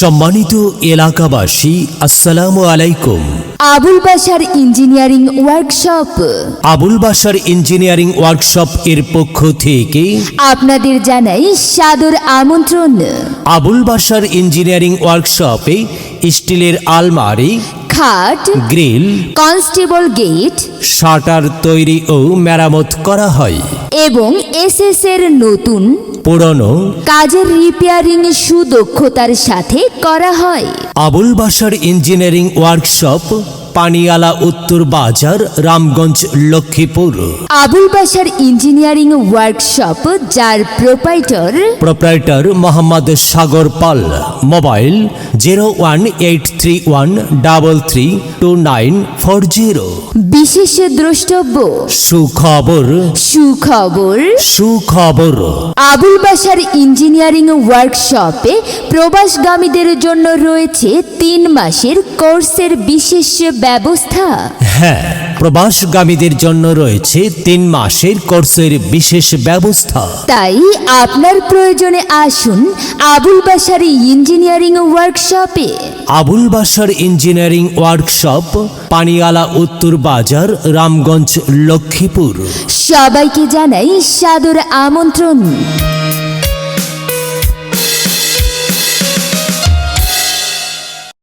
সম্মানিত এলাকাবাসী, আসসালামু আলাইকুম। Abul Bashar engineering workshop Abul Bashar engineering workshop এর পক্ষ থেকে আপনাদের জানাই সাদর আমন্ত্রণ। আবুল বাশার ইঞ্জিনিয়ারিং ওয়ার্কশপে স্টিলের আলমারি, খাট, গ্রিল, কনস্টেবল গেট শাটার তৈরি ও মেরামত করা হয় এবং এসএস এর নতুন পুরনো কাজের রিপেয়ারিং সুদক্ষতার সাথে করা হয়। আবুল বাশার ইঞ্জিনিয়ারিং ওয়ার্কশপ, পানিয়ালা উত্তর বাজার, রামগঞ্জ, লক্ষ্মীপুর। আবুল বাশার ইঞ্জিনিয়ারিং ওয়ার্কশপ, যার প্রোপ্রাইটার মোহাম্মদ সাগর পাল। মোবাইল 01831332940। বিশেষ দ্রষ্টব্য, সুখবর, সুখবর, সুখবর। আবুল বাশার ইঞ্জিনিয়ারিং ওয়ার্কশপে প্রবাসগামীদের জন্য রয়েছে 3 মাসের কোর্সের বিশেষ ব্যবস্থা। হ্যাঁ, প্রবাসগামীদের জন্য রয়েছে 3 মাসের কোর্সের বিশেষ ব্যবস্থা। তাই আপনার প্রয়োজনে আসুন আবুল বাশার ইঞ্জিনিয়ারিং ওয়ার্কশপে। আবুল বাশার ইঞ্জিনিয়ারিং ওয়ার্কশপ, পানিয়ালা উত্তর বাজার, রামগঞ্জ, লক্ষ্মীপুর। সবাইকে জানাই সাদর আমন্ত্রণ।